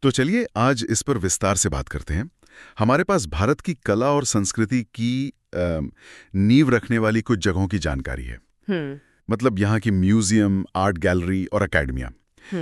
तो चलिए आज इस पर विस्तार से बात करते हैं। हमारे पास भारत की कला और संस्कृति की नींव रखने वाली कुछ जगहों की जानकारी है। हम्म। मतलब यहाँ की म्यूजियम, आर्ट गैलरी और अकेडमिया।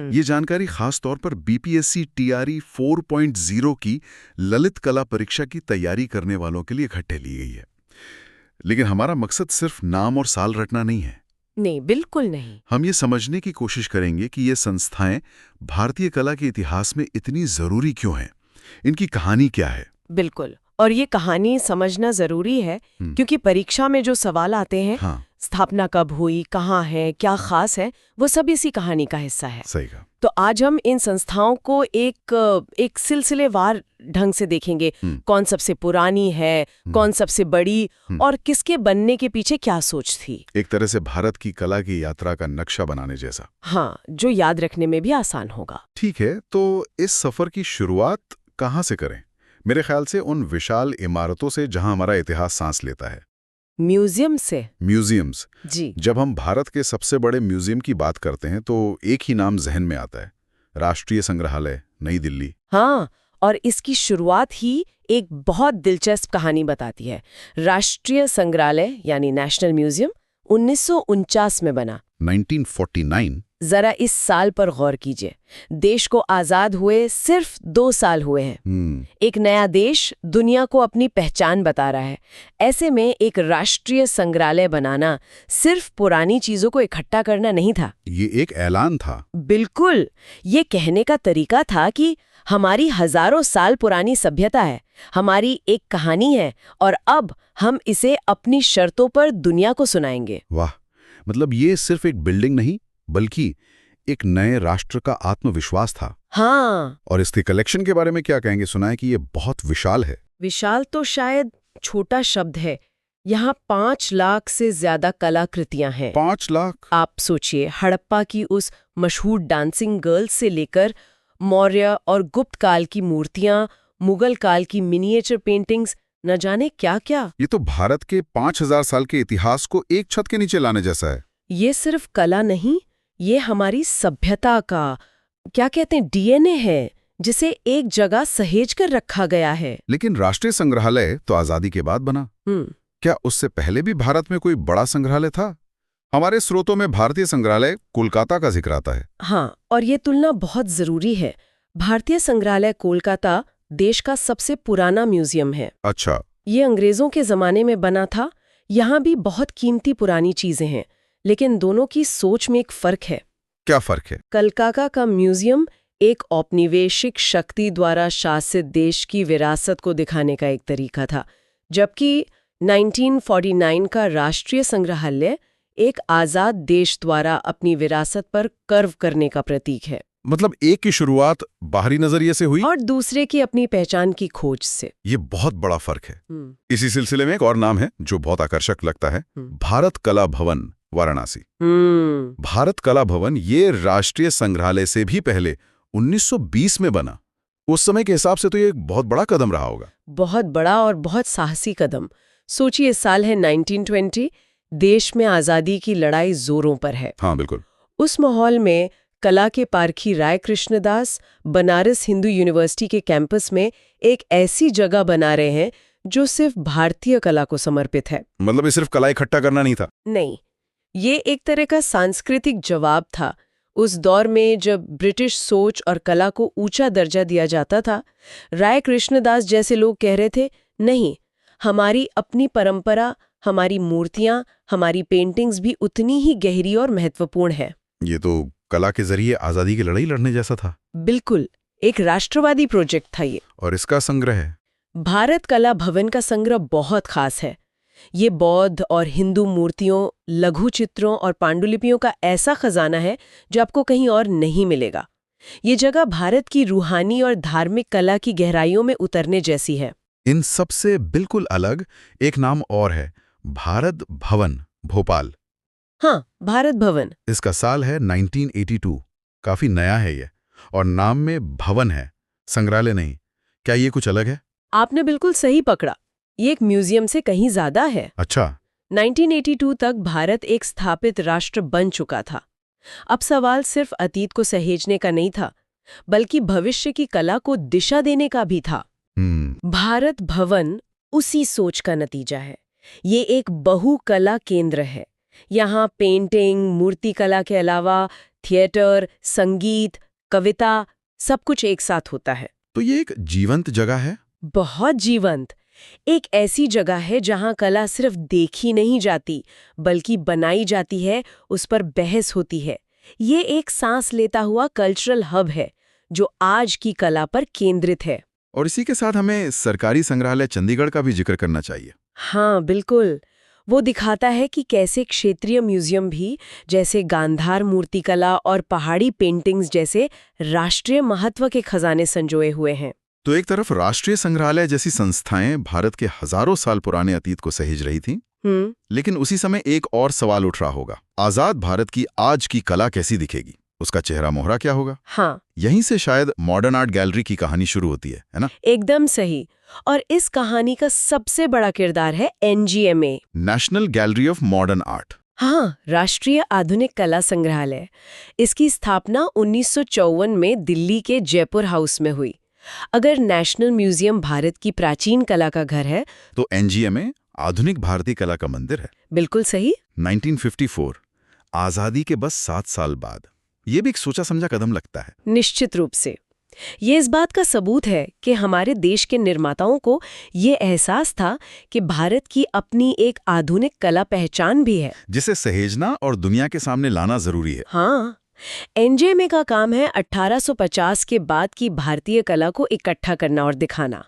ये जानकारी खास तौर पर बीपीएससी टीआरई 4.0 की ललित कला परीक्षा की तैयारी करने वालों के लिए इकट्ठे ली गई है। लेकिन हमारा मकसद सिर्फ नाम और साल रटना नहीं है। नहीं, बिल्कुल नहीं। हम ये समझने की कोशिश करेंगे कि ये संस्थाएं भारतीय कला के इतिहास में इतनी जरूरी क्यों हैं, इनकी कहानी क्या है। बिल्कुल। और ये कहानी समझना जरूरी है क्योंकि परीक्षा में जो सवाल आते हैं, हाँ, स्थापना कब हुई, कहाँ है, क्या खास है, वो सब इसी कहानी का हिस्सा है। सही कहा। तो आज हम इन संस्थाओं को एक सिलसिलेवार ढंग से देखेंगे। कौन सबसे पुरानी है, कौन सबसे बड़ी, और किसके बनने के पीछे क्या सोच थी। एक तरह से भारत की कला की यात्रा का नक्शा बनाने जैसा। हाँ, जो याद रखने में भी आसान होगा। ठीक है, तो इस सफर की शुरुआत कहाँ से करें? मेरे ख्याल से उन विशाल इमारतों से जहां हमारा इतिहास सांस लेता है। म्यूजियम से। म्यूजियम्स। जी। जब हम भारत के सबसे बड़े म्यूजियम की बात करते हैं तो एक ही नाम जहन में आता है, राष्ट्रीय संग्रहालय, नई दिल्ली। हाँ, और इसकी शुरुआत ही एक बहुत दिलचस्प कहानी बताती है। राष्ट्रीय संग्रहालय यानी नेशनल म्यूजियम 1949 में बना। 1949। जरा इस साल पर गौर कीजिए। देश को आजाद हुए सिर्फ 2 साल हुए हैं। एक नया देश दुनिया को अपनी पहचान बता रहा है। ऐसे में एक राष्ट्रीय संग्रहालय बनाना सिर्फ पुरानी चीजों को इकट्ठा करना नहीं था। ये एक ऐलान था। बिल्कुल। ये कहने का तरीका था कि हमारी हजारों साल पुरानी सभ्यता है, हमारी एक कहानी है, और अब हम इसे अपनी शर्तों पर दुनिया को सुनाएंगे। वाह, मतलब ये सिर्फ एक बिल्डिंग नहीं बल्कि एक नए राष्ट्र का आत्मविश्वास था। हाँ। और इसके कलेक्शन के बारे में क्या कहेंगे? सुना है कि ये बहुत विशाल है। विशाल तो शायद छोटा शब्द है। यहाँ 5 लाख से ज्यादा कलाकृतियां हैं। 5 लाख? आप सोचिए, हड़प्पा की उस मशहूर डांसिंग गर्ल से लेकर मौर्य और गुप्त काल की मूर्तियां, मुगल काल की मिनिएचर पेंटिंग्स, न जाने क्या क्या। ये तो भारत के 5000 साल के इतिहास को एक छत के नीचे लाने जैसा है। ये सिर्फ कला नहीं, ये हमारी सभ्यता का, क्या कहते हैं, डीएनए है, जिसे एक जगह सहेज कर रखा गया है। लेकिन राष्ट्रीय संग्रहालय तो आजादी के बाद बना। क्या उससे पहले भी भारत में कोई बड़ा संग्रहालय था? हमारे स्रोतों में भारतीय संग्रहालय कोलकाता का जिक्र आता है। हाँ, और ये तुलना बहुत जरूरी है। भारतीय संग्रहालय कोलकाता देश का सबसे पुराना म्यूजियम है। अच्छा। ये अंग्रेजों के जमाने में बना था। यहाँ भी बहुत कीमती पुरानी चीजें हैं, लेकिन दोनों की सोच में एक फर्क है। क्या फर्क है? कोलकाता का म्यूजियम एक औपनिवेशिक शक्ति द्वारा शासित देश की विरासत को दिखाने का एक तरीका था, जबकि 1949 का राष्ट्रीय संग्रहालय एक आजाद देश द्वारा अपनी विरासत पर कर्व करने का प्रतीक है। मतलब एक की शुरुआत बाहरी नजरिए से हुई और दूसरे की अपनी पहचान की खोज से। ये बहुत बड़ा फर्क है। इसी सिलसिले में एक और नाम है जो बहुत आकर्षक लगता है, भारत कला भवन, वाराणसी। भारत कला भवन ये राष्ट्रीय संग्रहालय से भी पहले 1920 में बना। उस समय के हिसाब से तो ये एक बहुत बड़ा कदम रहा होगा। बहुत बड़ा और बहुत साहसी कदम। सोचिए, साल है 1920, देश में आजादी की लड़ाई जोरों पर है। हाँ बिल्कुल। उस माहौल में कला के पारखी राय कृष्णदास बनारस हिंदू यूनिवर्सिटी के कैंपस में एक ऐसी जगह बना रहे हैं जो सिर्फ भारतीय कला को समर्पित है। मतलब ये सिर्फ कला इकट्ठा करना नहीं था? नहीं, ये एक तरह का सांस्कृतिक जवाब था। उस दौर में जब ब्रिटिश सोच और कला को ऊंचा दर्जा दिया जाता था, राय कृष्णदास जैसे लोग कह रहे थे, नहीं, हमारी अपनी परंपरा, हमारी मूर्तियां, हमारी पेंटिंग्स भी उतनी ही गहरी और महत्वपूर्ण है। ये तो कला के जरिए आजादी की लड़ाई लड़ने जैसा था। बिल्कुल, एक राष्ट्रवादी प्रोजेक्ट था ये। और इसका संग्रह है? भारत कला भवन का संग्रह बहुत खास है। ये बौद्ध और हिंदू मूर्तियों, लघु चित्रों और पांडुलिपियों का ऐसा खजाना है जो आपको कहीं और नहीं मिलेगा। ये जगह भारत की रूहानी और धार्मिक कला की गहराइयों में उतरने जैसी है। इन सबसे बिल्कुल अलग एक नाम और है, भारत भवन, भोपाल। हाँ, भारत भवन। इसका साल है 1982। काफी नया है ये, और नाम में भवन है, संग्रहालय नहीं। क्या ये कुछ अलग है? आपने बिल्कुल सही पकड़ा। ये एक म्यूजियम से कहीं ज्यादा है। अच्छा। 1982 तक भारत एक स्थापित राष्ट्र बन चुका था। अब सवाल सिर्फ अतीत को सहेजने का नहीं था, बल्कि भविष्य की कला को दिशा देने का भी था। भारत भवन उसी सोच का नतीजा है। ये एक बहुकला केंद्र है। यहाँ पेंटिंग, मूर्तिकला के अलावा थिएटर, संगीत, कविता सब कुछ एक साथ होता है। तो ये एक जीवंत जगह है। बहुत जीवंत। एक ऐसी जगह है जहाँ कला सिर्फ देखी नहीं जाती बल्कि बनाई जाती है, उस पर बहस होती है। ये एक सांस लेता हुआ कल्चरल हब है जो आज की कला पर केंद्रित है। और इसी के साथ हमें सरकारी संग्रहालय चंडीगढ़ का भी जिक्र करना चाहिए। हाँ बिल्कुल। वो दिखाता है कि कैसे क्षेत्रीय म्यूजियम भी, जैसे गांधार मूर्तिकला और पहाड़ी पेंटिंग्स जैसे राष्ट्रीय महत्व के खजाने संजोए हुए हैं। तो एक तरफ राष्ट्रीय संग्रहालय जैसी संस्थाएं भारत के हजारों साल पुराने अतीत को सहेज रही थीं, लेकिन उसी समय एक और सवाल उठ रहा होगा, आजाद भारत की आज की कला कैसी दिखेगी, उसका चेहरा मोहरा क्या होगा? हाँ, यहीं से शायद मॉडर्न आर्ट गैलरी की कहानी शुरू होती है ना? एकदम सही। और इस कहानी का सबसे बड़ा किरदार है NGMA, national gallery of modern art. हाँ, राष्ट्रीय आधुनिक कला संग्रहालय। इसकी स्थापना 1954 में दिल्ली के जयपुर हाउस में हुई। अगर नेशनल म्यूजियम भारत की प्राचीन कला का घर है, तो NGMA आधुनिक भारतीय कला का मंदिर है। बिल्कुल सही। 1954, आजादी के बस 7 साल बाद। ये भी एक सोचा समझा कदम लगता है। निश्चित रूप से। ये इस बात का सबूत है कि हमारे देश के निर्माताओं को ये एहसास था कि भारत की अपनी एक आधुनिक कला पहचान भी है, जिसे सहेजना और दुनिया के सामने लाना जरूरी है। हाँ, NGMA का काम है 1850 के बाद की भारतीय कला को इकट्ठा करना और दिखाना।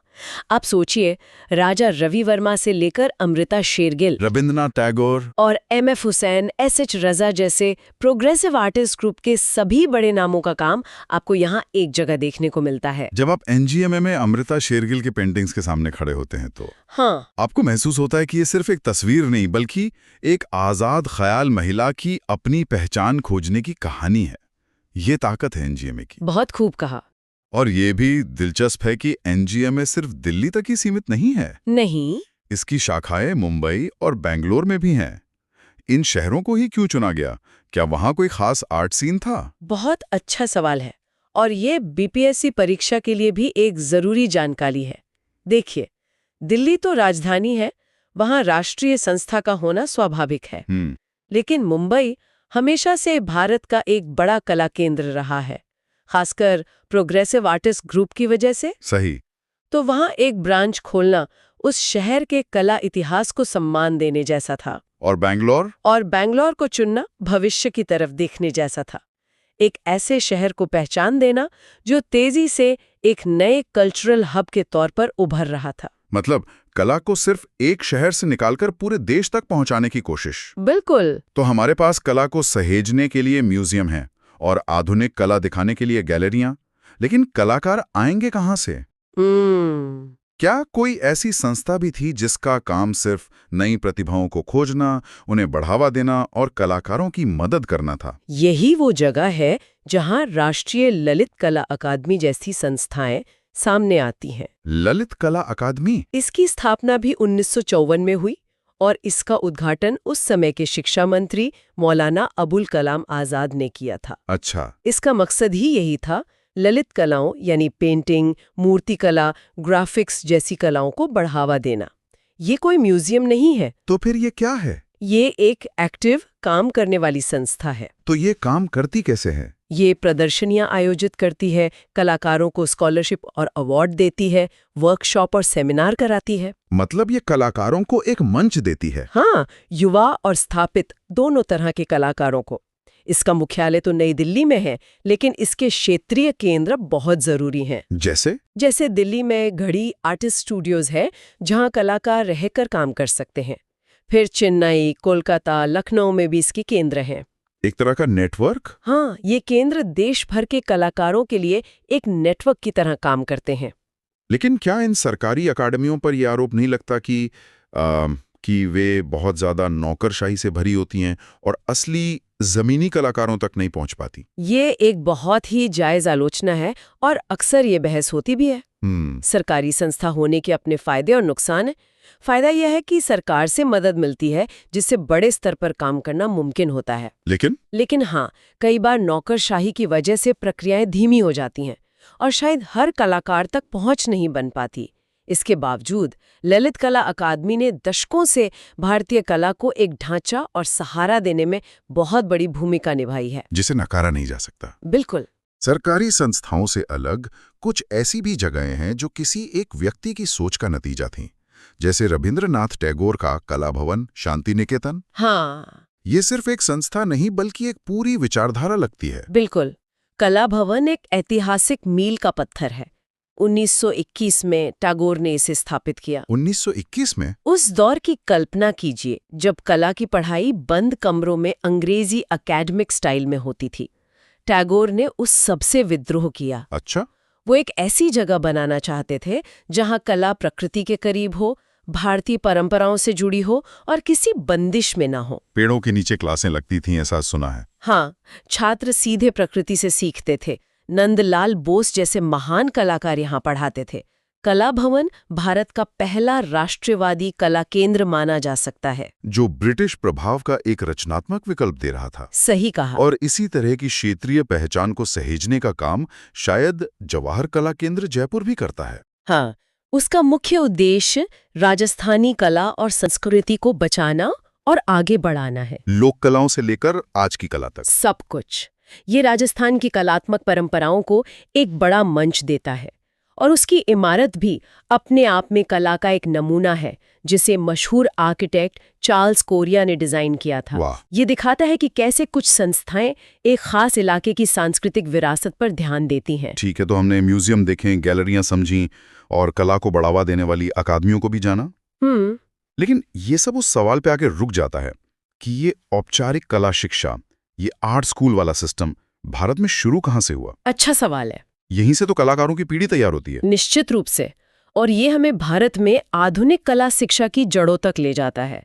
आप सोचिए, राजा रवि वर्मा से लेकर अमृता शेरगिल, रविंद्रनाथ टैगोर और MF हुसैन, SH रजा जैसे प्रोग्रेसिव आर्टिस्ट ग्रुप के सभी बड़े नामों का काम आपको यहाँ एक जगह देखने को मिलता है। जब आप NGMA में अमृता शेरगिल की पेंटिंग्स के सामने खड़े होते हैं तो हाँ, आपको महसूस होता है कि ये सिर्फ एक तस्वीर नहीं बल्कि एक आजाद ख्याल महिला की अपनी पहचान खोजने की कहानी है। ये ताकत है NGMA की। बहुत खूब कहा। और ये भी दिलचस्प है कि NGMA सिर्फ दिल्ली तक ही सीमित नहीं है। नहीं, इसकी शाखाएं मुंबई और बेंगलोर में भी हैं। इन शहरों को ही क्यों चुना गया? क्या वहां कोई खास आर्ट सीन था? बहुत अच्छा सवाल है, और ये BPSC परीक्षा के लिए भी एक जरूरी जानकारी है। देखिए, दिल्ली तो राजधानी है, वहां राष्ट्रीय संस्था का होना स्वाभाविक है। लेकिन मुंबई हमेशा से भारत का एक बड़ा कला केंद्र रहा है, खासकर प्रोग्रेसिव आर्टिस्ट ग्रुप की वजह से। सही। तो वहां एक ब्रांच खोलना उस शहर के कला इतिहास को सम्मान देने जैसा था। और बेंगलोर को चुनना भविष्य की तरफ देखने जैसा था। एक ऐसे शहर को पहचान देना जो तेजी से एक नए कल्चरल हब के तौर पर उभर रहा था। मतलब कला को सिर्फ एक शहर से निकालकर पूरे देश तक पहुंचाने की कोशिश। बिल्कुल। तो हमारे पास कला को सहेजने के लिए म्यूजियम है और आधुनिक कला दिखाने के लिए गैलरियां, लेकिन कलाकार आएंगे कहां से? क्या कोई ऐसी संस्था भी थी जिसका काम सिर्फ नई प्रतिभाओं को खोजना, उन्हें बढ़ावा देना और कलाकारों की मदद करना था? यही वो जगह है जहां राष्ट्रीय ललित कला अकादमी जैसी संस्थाएं सामने आती हैं। ललित कला अकादमी? इसकी स्थापना भी 1954 में हुई और इसका उद्घाटन उस समय के शिक्षा मंत्री मौलाना अबुल कलाम आजाद ने किया था। अच्छा। इसका मकसद ही यही था, ललित कलाओं यानी पेंटिंग, मूर्तिकला, ग्राफिक्स जैसी कलाओं को बढ़ावा देना। ये कोई म्यूजियम नहीं है। तो फिर ये क्या है? ये एक एक्टिव काम करने वाली संस्था है। तो ये काम करती कैसे है? ये प्रदर्शनियां आयोजित करती है, कलाकारों को स्कॉलरशिप और अवार्ड देती है, वर्कशॉप और सेमिनार कराती है। मतलब ये कलाकारों को एक मंच देती है। हाँ, युवा और स्थापित दोनों तरह के कलाकारों को। इसका मुख्यालय तो नई दिल्ली में है, लेकिन इसके क्षेत्रीय केंद्र बहुत जरूरी हैं। जैसे दिल्ली में घड़ी आर्टिस्ट स्टूडियोज है, जहां कलाकार रहकर काम कर सकते हैं। फिर चेन्नई, कोलकाता, लखनऊ में भी इसके केंद्र हैं। एक तरह का नेटवर्क? हाँ, ये केंद्र देश भर के कलाकारों के लिए एक नेटवर्क की तरह काम करते हैं। लेकिन क्या इन सरकारी अकादमियों पर यह आरोप नहीं लगता कि वे बहुत ज्यादा नौकरशाही से भरी होती हैं और असली जमीनी कलाकारों तक नहीं पहुंच पाती? ये एक बहुत ही जायज आलोचना है और अक्सर ये बहस होती भी है। सरकारी संस्था होने के अपने फायदे और नुकसान हैं। फायदा यह है कि सरकार से मदद मिलती है, जिससे बड़े स्तर पर काम करना मुमकिन होता है। लेकिन हाँ, कई बार नौकरशाही की वजह से प्रक्रियाएं धीमी हो जाती हैं और शायद हर कलाकार तक पहुंच नहीं बन पाती। इसके बावजूद ललित कला अकादमी ने दशकों से भारतीय कला को एक ढांचा और सहारा देने में बहुत बड़ी भूमिका निभाई है, जिसे नकारा नहीं जा सकता। बिल्कुल। सरकारी संस्थाओं से अलग कुछ ऐसी भी जगहें हैं जो किसी एक व्यक्ति की सोच का नतीजा थीं, जैसे रविंद्रनाथ टैगोर का कला भवन, शांति निकेतन। हाँ, ये सिर्फ एक संस्था नहीं बल्कि एक पूरी विचारधारा लगती है। बिल्कुल। कला भवन एक ऐतिहासिक मील का पत्थर है। 1921 में टैगोर ने इसे स्थापित किया। 1921 में? उस दौर की कल्पना कीजिए जब कला की पढ़ाई बंद कमरों में अंग्रेजी एकेडमिक स्टाइल में होती थी। टैगोर ने उस सबसे विद्रोह किया। अच्छा। वो एक ऐसी जगह बनाना चाहते थे जहां कला प्रकृति के करीब हो, भारतीय परंपराओं से जुड़ी हो और किसी बंदिश में ना हो। पेड़ों के नीचे क्लासें लगती थीं, ऐसा सुना है। हाँ, छात्र सीधे प्रकृति से सीखते थे। नंदलाल बोस जैसे महान कलाकार यहाँ पढ़ाते थे। कला भवन भारत का पहला राष्ट्रवादी कला केंद्र माना जा सकता है, जो ब्रिटिश प्रभाव का एक रचनात्मक विकल्प दे रहा था। सही कहा। और इसी तरह की क्षेत्रीय पहचान को सहेजने का काम शायद जवाहर कला केंद्र जयपुर भी करता है। हाँ, उसका मुख्य उद्देश्य राजस्थानी कला और संस्कृति को बचाना और आगे बढ़ाना है। लोक कलाओं से लेकर आज की कला तक सब कुछ। ये राजस्थान की कलात्मक परंपराओं को एक बड़ा मंच देता है और उसकी इमारत भी अपने आप में कला का एक नमूना है, जिसे मशहूर आर्किटेक्ट चार्ल्स कोरिया ने डिजाइन किया था। ये दिखाता है कि कैसे कुछ संस्थाएं एक खास इलाके की सांस्कृतिक विरासत पर ध्यान देती हैं। ठीक है, तो हमने म्यूजियम देखे, गैलरियां समझी और कला को बढ़ावा देने वाली अकादमियों को भी जाना। लेकिन ये सब उस सवाल पे आके रुक जाता है कि ये औपचारिक कला शिक्षा, ये आर्ट स्कूल वाला सिस्टम भारत में शुरू कहाँ से हुआ? अच्छा सवाल है। यहीं से तो कलाकारों की पीढ़ी तैयार होती है। निश्चित रूप से। और ये हमें भारत में आधुनिक कला शिक्षा की जड़ों तक ले जाता है।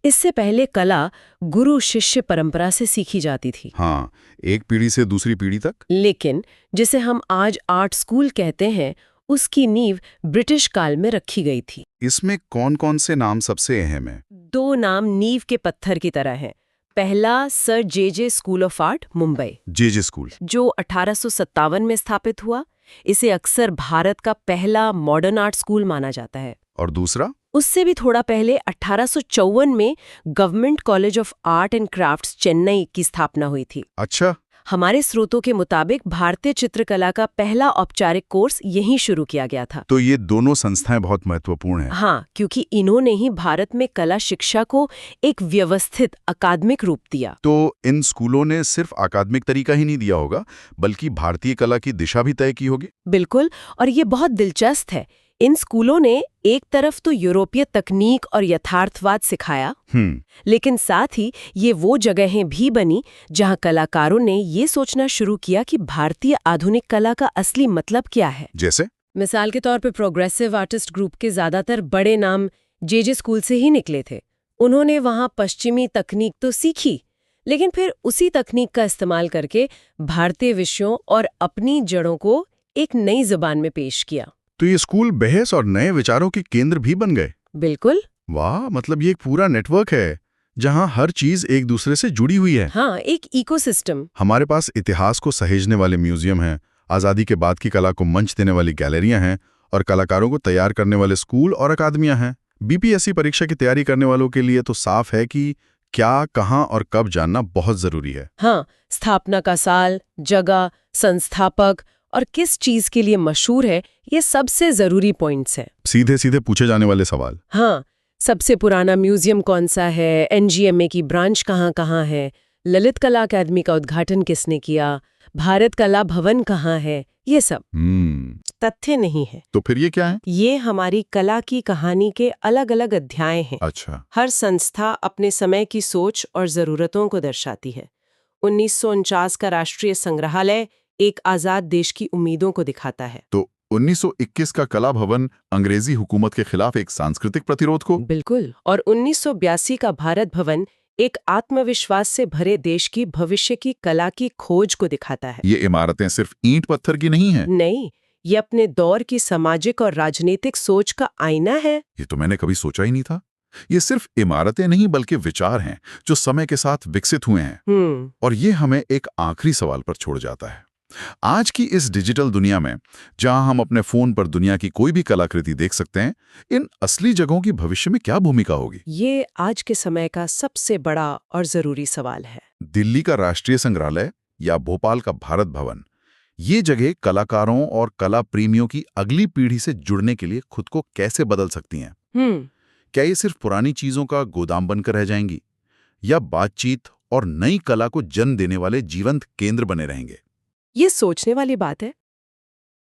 इससे पहले कला गुरु शिष्य परंपरा से सीखी जाती थी। हाँ, एक पीढ़ी से दूसरी पीढ़ी तक। लेकिन जिसे हम आज आर्ट स्कूल कहते हैं, उसकी नींव ब्रिटिश काल में रखी गई थी। इसमें कौन कौन से नाम सबसे अहम हैं? 2 नाम नींव के पत्थर की तरह हैं। पहला sir J school of art, Mumbai, J school, जो 1857 में स्थापित हुआ। इसे अक्सर भारत का पहला मॉडर्न आर्ट स्कूल माना जाता है। और दूसरा? उससे भी थोड़ा पहले 1854 में government college of art and crafts, Chennai की स्थापना हुई थी। अच्छा। हमारे स्रोतों के मुताबिक भारतीय चित्रकला का पहला औपचारिक कोर्स यहीं शुरू किया गया था। तो ये दोनों संस्थाएं बहुत महत्वपूर्ण हैं। हाँ, क्योंकि इन्होंने ही भारत में कला शिक्षा को एक व्यवस्थित अकादमिक रूप दिया। तो इन स्कूलों ने सिर्फ अकादमिक तरीका ही नहीं दिया होगा, बल्कि भारतीय कला की दिशा भी तय की होगी। बिल्कुल, और ये बहुत दिलचस्प है। इन स्कूलों ने एक तरफ तो यूरोपीय तकनीक और यथार्थवाद सिखाया, लेकिन साथ ही ये वो जगहें भी बनी जहां कलाकारों ने ये सोचना शुरू किया कि भारतीय आधुनिक कला का असली मतलब क्या है। जैसे मिसाल के तौर पे प्रोग्रेसिव आर्टिस्ट ग्रुप के ज्यादातर बड़े नाम जे स्कूल से ही निकले थे। उन्होंने वहां पश्चिमी तकनीक तो सीखी, लेकिन फिर उसी तकनीक का इस्तेमाल करके भारतीय विषयों और अपनी जड़ों को एक नई जुबान में पेश किया। तो ये स्कूल बहस और नए विचारों के केंद्र भी बन गए। बिल्कुल। वाह, मतलब ये एक पूरा नेटवर्क है जहां हर चीज एक दूसरे से जुड़ी हुई है। हाँ, एक इकोसिस्टम। हमारे पास इतिहास को सहेजने वाले म्यूजियम हैं, आजादी के बाद की कला को मंच देने वाली गैलरियां हैं और कलाकारों को तैयार करने वाले स्कूल और अकादमियां हैं। बीपीएससी परीक्षा की तैयारी करने वालों के लिए तो साफ है कि क्या, कहां और कब जानना बहुत जरूरी है। हाँ, स्थापना का साल, जगह, संस्थापक और किस चीज के लिए मशहूर है, ये सबसे जरूरी पॉइंट्स हैं। सीधे सीधे पूछे जाने वाले सवाल। हाँ, सबसे पुराना म्यूजियम कौन सा है, एनजीएमए की ब्रांच कहाँ है, ललित कला अकादमी का उद्घाटन किसने किया, भारत कला भवन कहाँ है, ये सब तथ्य नहीं है। तो फिर ये क्या है? ये हमारी कला की कहानी के अलग अलग अध्याय हैं। अच्छा। हर संस्था अपने समय की सोच और जरूरतों को दर्शाती है। 1949 का राष्ट्रीय संग्रहालय एक आजाद देश की उम्मीदों को दिखाता है। तो 1921 का कला भवन अंग्रेजी हुकूमत के खिलाफ एक सांस्कृतिक प्रतिरोध को। बिल्कुल। और 1982 का भारत भवन एक आत्मविश्वास से भरे देश की भविष्य की कला की खोज को दिखाता है। ये इमारतें सिर्फ ईंट पत्थर की नहीं हैं। नहीं, ये अपने दौर की सामाजिक और राजनीतिक सोच का आईना है। ये तो मैंने कभी सोचा ही नहीं था। ये सिर्फ इमारतें नहीं बल्कि विचार हैं जो समय के साथ विकसित हुए हैं। और ये हमें एक आखिरी सवाल पर छोड़ जाता है। आज की इस डिजिटल दुनिया में जहां हम अपने फोन पर दुनिया की कोई भी कलाकृति देख सकते हैं, इन असली जगहों की भविष्य में क्या भूमिका होगी? ये आज के समय का सबसे बड़ा और जरूरी सवाल है। दिल्ली का राष्ट्रीय संग्रहालय या भोपाल का भारत भवन, ये जगह कलाकारों और कला प्रेमियों की अगली पीढ़ी से जुड़ने के लिए खुद को कैसे बदल सकती हैं? क्या ये सिर्फ पुरानी चीजों का गोदाम बनकर रह जाएंगी, या बातचीत और नई कला को जन्म देने वाले जीवंत केंद्र बने रहेंगे? ये सोचने वाली बात है।